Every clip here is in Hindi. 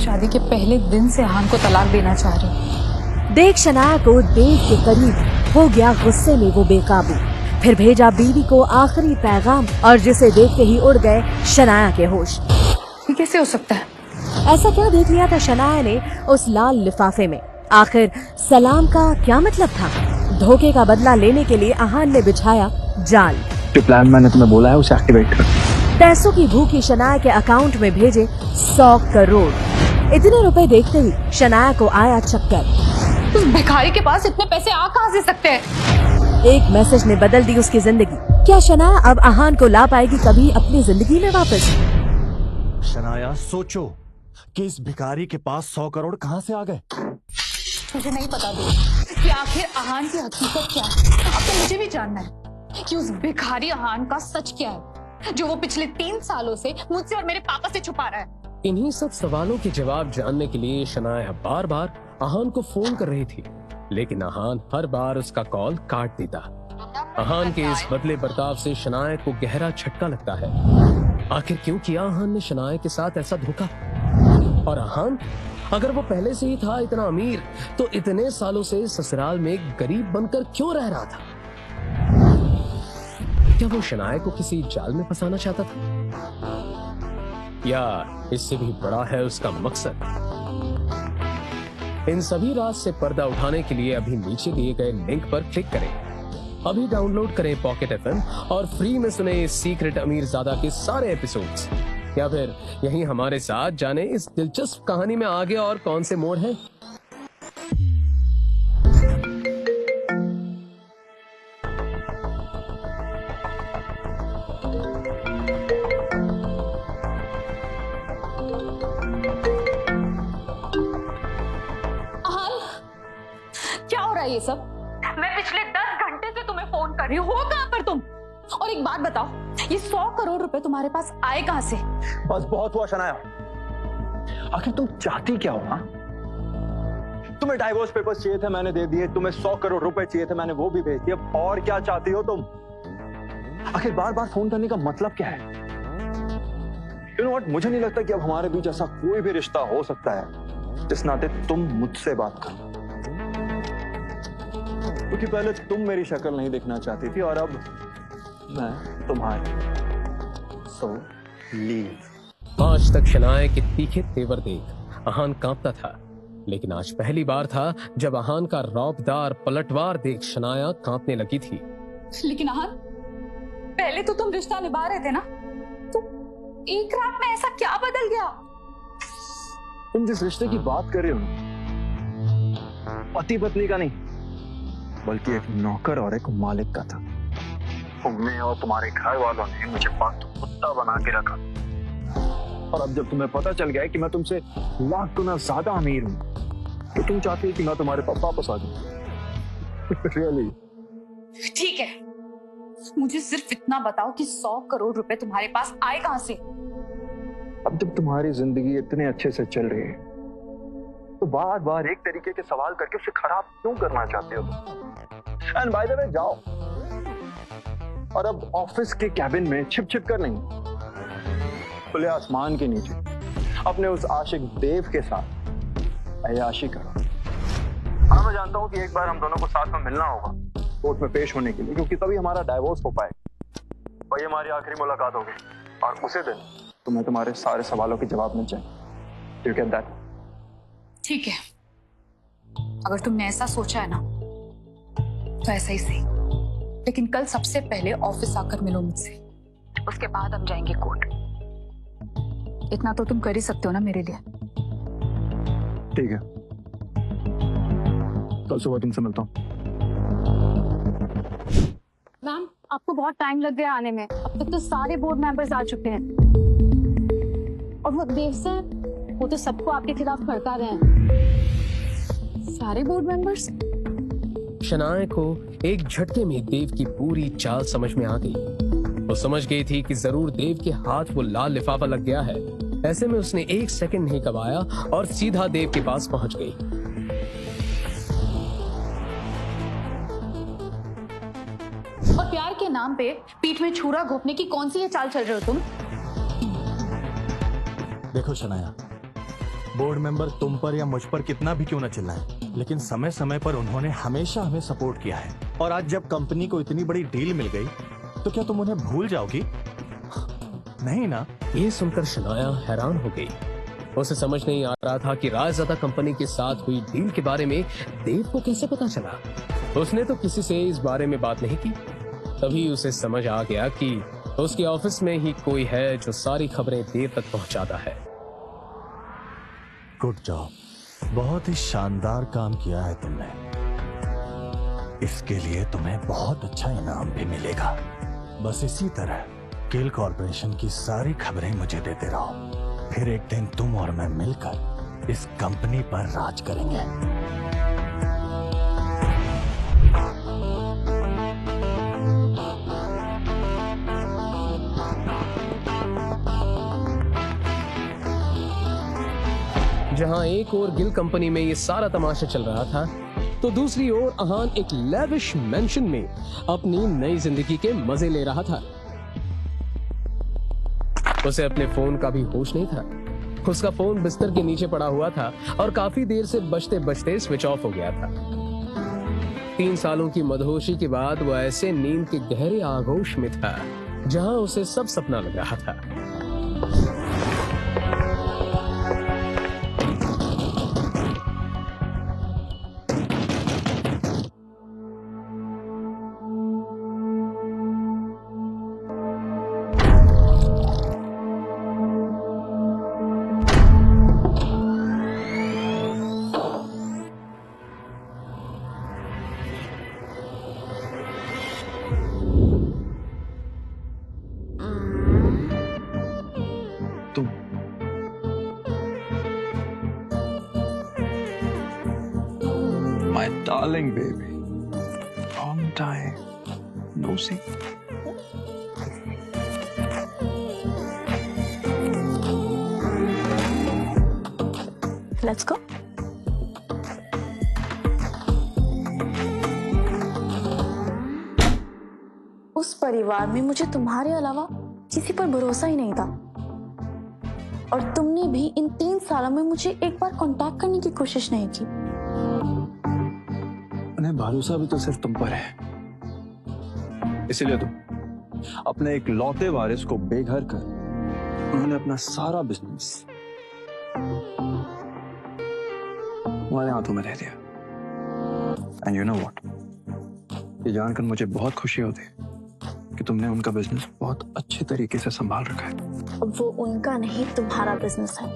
शादी के पहले दिन से अहान को तलाक देना चाह रही। देख शनाया को देव के करीब हो गया गुस्से में वो बेकाबू। फिर भेजा बीवी को आखिरी पैगाम और जिसे देखते ही उड़ गए शनाया के होश। ये कैसे हो सकता है? ऐसा क्या देख लिया था शनाया ने उस लाल लिफाफे में? आखिर सलाम का क्या मतलब था? धोखे का बदला लेने के लिए अहान ने बिछाया जाल। जो प्लान मैंने तुम्हें बोला है उसे एक्टिवेट कर। पैसों की भूखी शनाया के अकाउंट में भेजे 100 करोड़। इतने रुपए देखते ही शनाया को आया चक्कर। उस भिखारी के पास इतने पैसे आ कहां से सकते हैं? एक मैसेज ने बदल दी उसकी जिंदगी। क्या शनाया अब अहान को ला पाएगी कभी अपनी जिंदगी में वापस? शनाया सोचो कि इस भिखारी के पास 100 करोड़ कहां से आ गए। मुझे नहीं पता कि आखिर अहान की हकीकत क्या है। अब तो मुझे भी जानना है कि उस भिखारी अहान का सच क्या है, जो वो पिछले 3 सालों से मुझसे और मेरे पापा से छुपा रहा है। इन्हीं सब सवालों के जवाब जानने के लिए शनाया बार बार अहान को फोन कर रही थी, लेकिन अहान हर बार उसका कॉल काट देता। अहान के इस बदले बर्ताव से शनाया को गहरा झटका लगता है। आखिर क्यों किया अहान ने शनाया के साथ ऐसा धोखा? और अहान अगर वो पहले से ही था इतना अमीर, तो इतने सालों से ससुराल में गरीब बनकर क्यों रह रहा था? क्या वो शनाया को किसी जाल में फंसाना चाहता था, या इससे भी बड़ा है उसका मकसद? इन सभी राज से पर्दा उठाने के लिए अभी नीचे दिए गए लिंक पर क्लिक करें। अभी डाउनलोड करें पॉकेट एफएम और फ्री में सुने इस सीक्रेट अमीरजादा के सारे एपिसोड्स। या फिर यहीं हमारे साथ जाने इस दिलचस्प कहानी में आगे और कौन से मोड़ हैं। अहान, क्या हो रहा है ये सब? मैं पिछले 10 घंटे से तुम्हें फोन कर रही हूँ, हो कहाँ पर तुम? और एक बात बताओ, ये 100 करोड़ रुपए तुम्हारे पास आए कहाँ से? बस बहुत हुआ शनाया। आखिर तुम चाहती क्या हो? हाँ, तुम्हें डाइवोर्स पेपर्स चाहिए थे, मैंने दे दिए। तुम्हें 100 करोड़ रुपए चाहिए थे, मैंने वो भी भेज दिए। और क्या चाहती हो तुम? आखिर बार बार फोन करने का मतलब क्या है? यू नो व्हाट, मुझे नहीं लगता कि अब हमारे बीच ऐसा कोई भी रिश्ता हो सकता है जिस नाते तुम मुझसे बात करो। क्योंकि पहले तुम मेरी शक्ल नहीं देखना चाहती थी और अब मैं तुम्हारी। So leave. आज तक शनाया के तीखे तेवर देख अहान कांपता था, लेकिन आज पहली बार था जब अहान का रौबदार पलटवार देख शनाया कांपने लगी थी। लेकिन अहान, पहले तो तुम रिश्ता निभा रहे थे ना, तो एक रात में ऐसा क्या बदल गया? तुम जिस रिश्ते की बात कर रहे हो ना, पति पत्नी का नहीं, बल्कि एक नौकर और एक मालिक का था। तुम्हें और तुम्हारे घर वालों ने मुझे पालतू कुत्ता बना के रखा, और अब जब तुम्हें पता चल गया है कि मैं तुमसे लाख गुना ज्यादा अमीर हूं, तो तुम चाहती हो कि मैं तुम्हारे पास वापस आ जाऊं। रियली? ठीक है, मुझे सिर्फ इतना बताओ कि 100 करोड़ रुपए तुम्हारे पास आए कहां से? अब जब तुम्हारी जिंदगी इतने अच्छे से चल रही है, तो बार बार एक तरीके के सवाल करके उसे खराब क्यों करना चाहते हो? एंड बाय द वे, जाओ और अब ऑफिस के कैबिन में छिप छिप कर नहीं, खुले आसमान के नीचे अपने उस आशिक देव के साथ अय्याशी करो। हाँ, मैं जानता हूं कि एक बार हम दोनों को साथ में मिलना होगा कोर्ट में पेश होने के लिए, क्योंकि तभी हमारा डाइवोर्स हो पाएगा। वही हमारी आखिरी मुलाकात होगी, और उसी दिन तुम्हें तुम्हारे सारे सवालों के जवाब मिल जाए। You get that? ठीक है, अगर तुमने ऐसा सोचा है ना, तो ऐसा ही सही। लेकिन कल सबसे पहले ऑफिस आकर मिलो मुझसे, उसके बाद हम जाएंगे कोर्ट। इतना तो तुम कर ही सकते हो ना मेरे लिए? ठीक है, कल सुबह तुमसे मिलता हूँ। मैम, आपको बहुत टाइम लग गया आने में। अब तक तो सारे बोर्ड मेंबर्स आ चुके हैं, और वो देव सर, वो तो सबको आपके खिलाफ भड़का रहे हैं। सारे बोर्ड मेंबर्स? शनाया को एक झटके में देव की पूरी चाल समझ में आ गई। वो समझ गई थी कि जरूर देव के हाथ वो लाल लिफाफा लग गया है। ऐसे में उसने एक सेकंड नहीं गवाया और सीधा देव के पास पहुंच गई। और प्यार के नाम पे पीठ में छुरा घोंपने की कौन सी ये चाल चल रहे हो तुम? देखो शनाया, बोर्ड मेंबर तुम पर या मुझ पर कितना भी क्यों न चिल्लाए, लेकिन समय समय पर उन्होंने हमेशा हमें सपोर्ट किया है। और आज जब कंपनी को इतनी बड़ी डील मिल गई तो क्या तुम उन्हें भूल जाओगी? नहीं ना? ये सुनकर शनाया हैरान हो गई। उसे समझ नहीं आ रहा था कि रायज़ादा कंपनी के साथ हुई डील के बारे में देव को कैसे पता चला। उसने तो किसी से इस बारे में बात नहीं की। तभी उसे समझ आ गया कि उसके ऑफिस में ही कोई है जो सारी खबरें देव तक पहुंचाता है। गुड जॉब, बहुत ही शानदार काम किया है तुमने। इसके लिए तुम्हें बहुत अच्छा इनाम भी मिलेगा। बस इसी तरह किल कॉर्पोरेशन की सारी खबरें मुझे देते रहो, फिर एक दिन तुम और मैं मिलकर इस कंपनी पर राज करेंगे। जहां एक ओर गिल कंपनी में ये सारा तमाशा चल रहा था, तो दूसरी ओर अहान एक लेविश मेंशन में अपनी नई जिंदगी के मजे ले रहा था। उसे अपने फोन का भी होश नहीं था। उसका फोन बिस्तर के नीचे पड़ा हुआ था और काफी देर से बजते बजते स्विच ऑफ हो गया था। 3 सालों की मदहोशी के बाद वो ऐसे नींद के गहरे आगोश में था जहां उसे सब सपना लग रहा था। My darling baby, long time no see. Let's go. उस परिवार में मुझे तुम्हारे अलावा किसी पर भरोसा ही नहीं था, और तुमने भी इन 3 सालों में मुझे एक बार कांटेक्ट करने की कोशिश नहीं की। उन्हें भरोसा भी तो सिर्फ तुम पर है, इसीलिए तुम अपने एक लौते वारिस को बेघर कर उन्होंने अपना सारा बिजनेस तुम्हारे हाथों में दे दिया। एंड यू नो व्हाट, ये जानकर मुझे बहुत खुशी होती है कि तुमने उनका बिजनेस बहुत अच्छे तरीके से संभाल रखा है। अब वो उनका नहीं तुम्हारा बिजनेस है,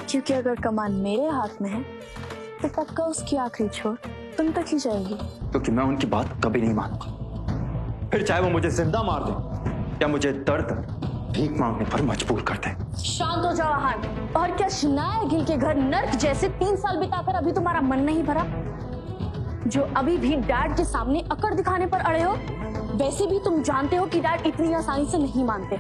क्योंकि अगर कमान मेरे हाथ में है तो पक्का उसकी आखिरी छोर तुम तक ही जाएगी। क्योंकि मैं उनकी बात कभी नहीं मानूंगा, फिर चाहे वो मुझे जिंदा मार दे या मुझे दर दर भीख मांगने पर मजबूर कर दे। शांत हो जाओ अहान। और क्या शनाया गिल के घर नर्क जैसे 3 साल बिताकर अभी तुम्हारा मन नहीं भरा, जो अभी भी डैड के सामने अकड़ दिखाने पर अड़े हो? वैसे भी तुम जानते हो कि डैड इतनी आसानी से नहीं मानते।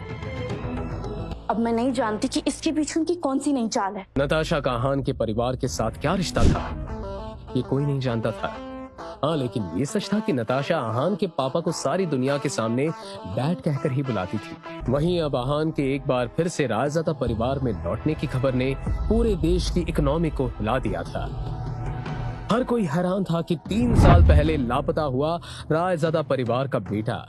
अब मैं नहीं जानती कि इसके पीछे उनकी कौन सी नई चाल है। नताशा का अहान के परिवार के साथ क्या रिश्ता था, ये कोई नहीं जानता था। हाँ, लेकिन ये सच था कि नताशा अहान के पापा को सारी दुनिया के सामने डैड कहकर ही बुलाती थी। वहीं अब अहान के एक बार फिर से रायज़ादा परिवार में लौटने की खबर ने पूरे देश की इकोनॉमी को हिला दिया था। हर कोई हैरान था कि 3 साल पहले लापता हुआ रायज़ादा परिवार का बेटा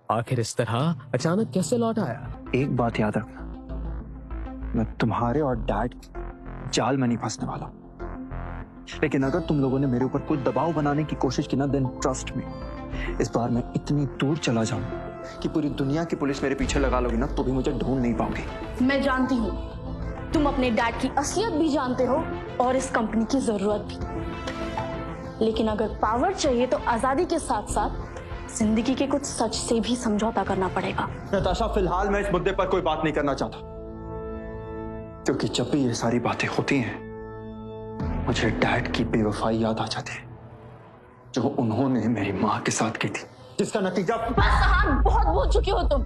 आखिर इस तरह अचानक कैसे लौट आया। एक बात याद रखना, मैं तुम्हारे और डैड जाल में नहीं फंसने वाला, लेकिन अगर तुम लोगों ने मेरे ऊपर कोई दबाव बनाने की कोशिश की ना, देन ट्रस्ट मी, इस बार मैं इतनी दूर चला जाऊंगा कि पूरी दुनिया की पुलिस मेरे पीछे लगा लोगी ना तो भी मुझे ढूंढ नहीं पाओगी। मैं जानती हूँ, तुम अपने डैड की असलियत भी जानते हो और इस कंपनी की जरूरत भी, लेकिन अगर पावर चाहिए तो आजादी के साथ साथ जिंदगी के कुछ सच से भी समझौता करना पड़ेगा। नताशा, फिलहाल मैं इस मुद्दे पर कोई बात नहीं करना चाहता, क्योंकि जब भी ये सारी बातें होती हैं मुझे डैड की बेवफाई याद आ जाती है जो उन्होंने मेरी माँ के साथ की थी, जिसका नतीजा बस अहान, बहुत बोल चुके हो तुम।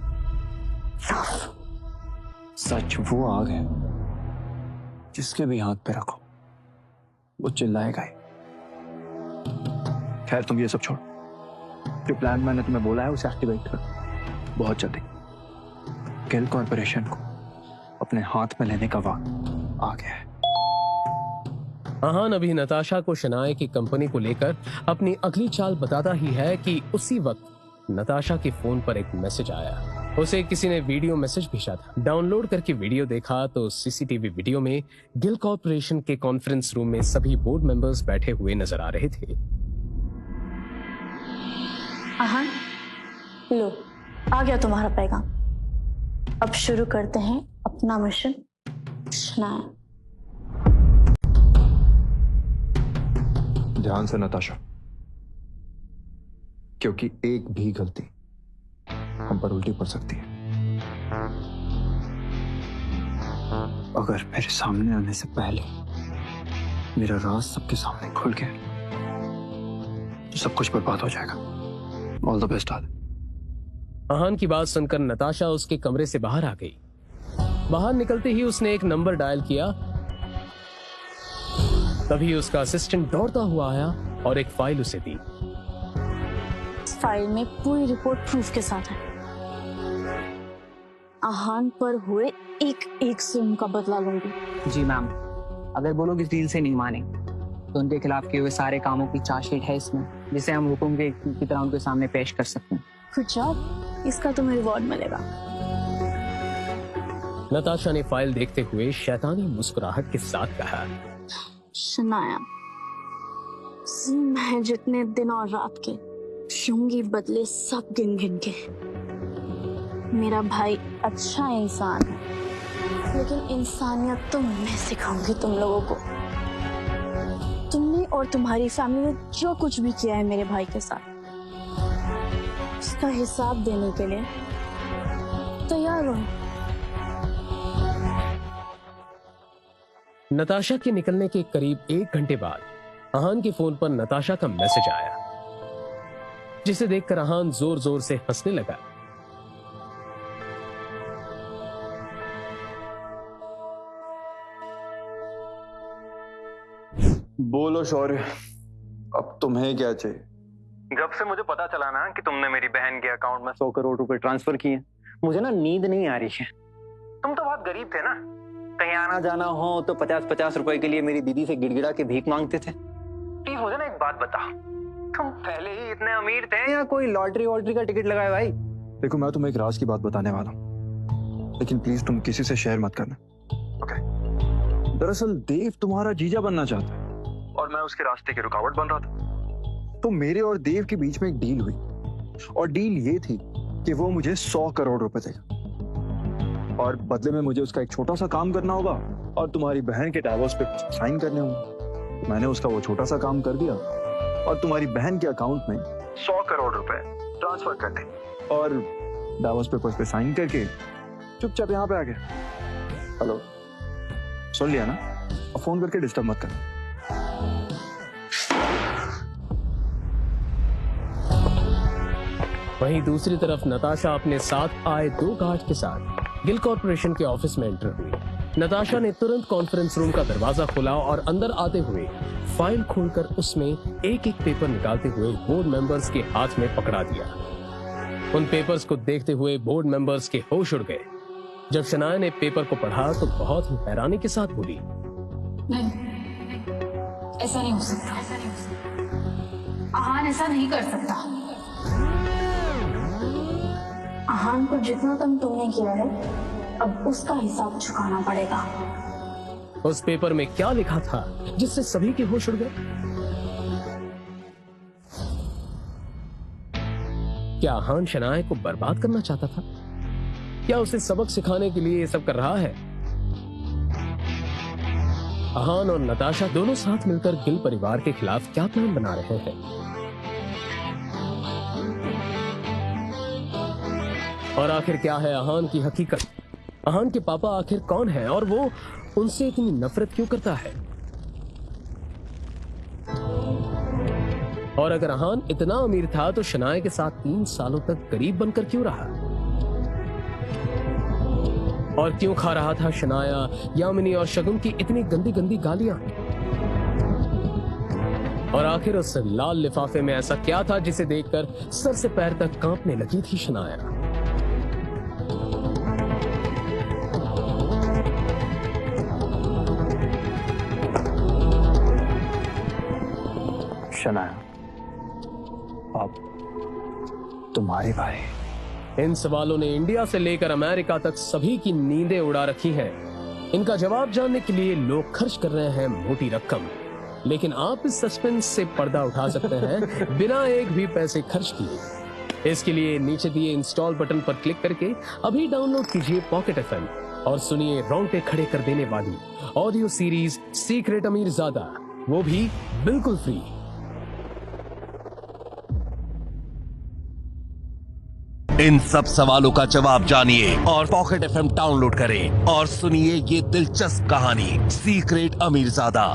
सच वो आग है जिसके भी हाथ पे रखो वो चिल्लाएगा ही। खैर तुम ये सब छोड़ो, जो प्लान मैंने तुम्हें बोला है उसे एक्टिवेट करो बहुत जल्दी। गिल कॉर्पोरेशन को अपने हाथ में लेने का वक्त आ गया है। अहान अभी नताशा को शनाए की कंपनी को लेकर अपनी अगली चाल बताता ही है कि उसी वक्त नताशा के फोन पर एक मैसेज आया। उसे किसी ने वीडियो मैसेज भेजा था। डाउनलोड करके वीडियो देखा तो सीसीटीवी वीडियो में गिल कॉर्पोरेशन के कॉन्फ्रेंस रूम में सभी बोर्ड मेंबर्स बैठे हुए नजर आ रहे थे। अहान, लो, आ गया तुम्हारा पैगाम। अब शुरू करते हैं अपना मिशन शनाया। ध्यान से नताशा, क्योंकि एक भी गलती हम पर उल्टी पड़ सकती है। अगर मेरे सामने आने से पहले मेरा राज सबके सामने खुल गया तो सब कुछ बर्बाद हो जाएगा। ऑल द बेस्ट आदि। अहान की बात सुनकर नताशा उसके कमरे से बाहर आ गई। बाहर निकलते ही उसने एक नंबर डायल किया। तभी उसका असिस्टेंट दौड़ता हुआ आया और एक फाइल उसे दी। इस फाइल में पूरी रिपोर्ट प्रूफ के साथ है। अहान पर हुए एक से उनका बदला लूंगी। जी मैम, अगर वो लोग इस डील से नहीं माने तो उनके खिलाफ किए हुए सारे कामों की चार्जशीट है इसमें, जिसे हम हुक्म की तरह उनके सामने पेश कर सकते हैं। गुड जॉब, इसका तुम्हें रिवॉर्ड मिलेगा। नताशा ने फाइल देखते हुए शैतानी मुस्कुराहट के साथ कहा, शनाया, मैं जितने दिन और रात के लूंगी बदले सब गिन गिन के। मेरा भाई अच्छा इंसान है, लेकिन इंसानियत तो मैं सिखाऊंगी तुम लोगों को। तुमने और तुम्हारी फैमिली ने जो कुछ भी किया है मेरे भाई के साथ, उसका हिसाब देने के लिए तैयार हो। नताशा के निकलने के करीब 1 घंटे बाद अहान के फोन पर नताशा का मैसेज आया, जिसे देखकर अहान जोर जोर से हंसने लगा। बोलो शौर्य, अब तुम्हें क्या चाहिए? जब से मुझे पता चला ना कि तुमने मेरी बहन के अकाउंट में 100 करोड़ रुपए ट्रांसफर किए, मुझे ना नींद नहीं आ रही है। तुम तो बहुत गरीब थे ना, कहीं आना जाना हो तो 50-50 रुपए के लिए मेरी दीदी से गिड़गिड़ा के भीख मांगते थे। प्लीज मुझे ना एक बात बताओ, तुम पहले ही इतने अमीर थे या कोई लॉटरी वॉटरी का टिकट लगाए भाई? देखो, मैं तुम्हें एक राज की बात बताने वाला हूँ, लेकिन प्लीज तुम किसी से शेयर मत करना, ओके? दरअसल देव तुम्हारा जीजा बनना चाहता है और मैं उसके रास्ते की रुकावट बन रहा था। तो मेरे और देव के बीच में एक डील हुई, और डील ये थी कि वो मुझे 100 करोड़ रुपए देगा और बदले में मुझे उसका एक छोटा सा काम करना होगा और तुम्हारी बहन के डाइवोर्स पे साइन करने होंगे। मैंने उसका वो छोटा सा काम कर दिया और तुम्हारी बहन के अकाउंट में 100 करोड़ रुपए ट्रांसफर कर दे और डाइवोर्स पेपर्स पे साइन करके चुपचाप यहाँ पे आ गया। हेलो, सुन लिया ना? और फोन करके डिस्टर्ब मत करना। वहीं दूसरी तरफ नताशा अपने साथ आए 2 गार्ड के साथ गिल कॉर्पोरेशन के ऑफिस में एंटर हुई। नताशा ने तुरंत कॉन्फ्रेंस रूम का दरवाजा खोला और अंदर आते हुए फाइल खोलकर उसमें एक एक पेपर निकालते हुए बोर्ड मेंबर्स के हाथ में पकड़ा दिया। उन पेपर्स को देखते हुए बोर्ड मेंबर्स के होश उड़ गए। जब शनाया ने पेपर को पढ़ा तो बहुत ही हैरानी के साथ बोली, नहीं, ऐसा नहीं हो सकता। अहान ऐसा नहीं कर सकता। अहान को जितना कम तुमने किया है, अब उसका हिसाब चुकाना पड़ेगा। उस पेपर में क्या लिखा था जिससे सभी के होश उड़ गए? क्या अहान शनाया को बर्बाद करना चाहता था? क्या उसे सबक सिखाने के लिए ये सब कर रहा है? अहान और नताशा दोनों साथ मिलकर गिल परिवार के खिलाफ क्या प्लान बना रहे हैं? और आखिर क्या है अहान की हकीकत? अहान के पापा आखिर कौन है और वो उनसे इतनी नफरत क्यों करता है? और अगर अहान इतना अमीर था तो शनाया के साथ 3 सालों तक गरीब बनकर क्यों रहा? और क्यों खा रहा था शनाया, यामिनी और शगुन की इतनी गंदी गंदी गालियां? और आखिर उस लाल लिफाफे में ऐसा क्या था जिसे देखकर सर से पैर तक कांपने लगी थी शनाया? शनाया, अब तुम्हारे भाई। इन सवालों ने इंडिया से लेकर अमेरिका तक सभी की नींदें उड़ा रखी हैं। इनका जवाब जानने के लिए लोग खर्च कर रहे हैं मोटी रकम, लेकिन आप इस सस्पेंस से पर्दा उठा सकते हैं बिना एक भी पैसे खर्च किए। इसके लिए नीचे दिए इंस्टॉल बटन पर क्लिक करके अभी डाउनलोड कीजिए पॉकेट FM और सुनिए रोंगटे खड़े कर देने वाली ऑडियो सीरीज सीक्रेट अमीरजादा, वो भी बिल्कुल फ्री। इन सब सवालों का जवाब जानिए और पॉकेट FM डाउनलोड करें और सुनिए ये दिलचस्प कहानी सीक्रेट अमीरजादा।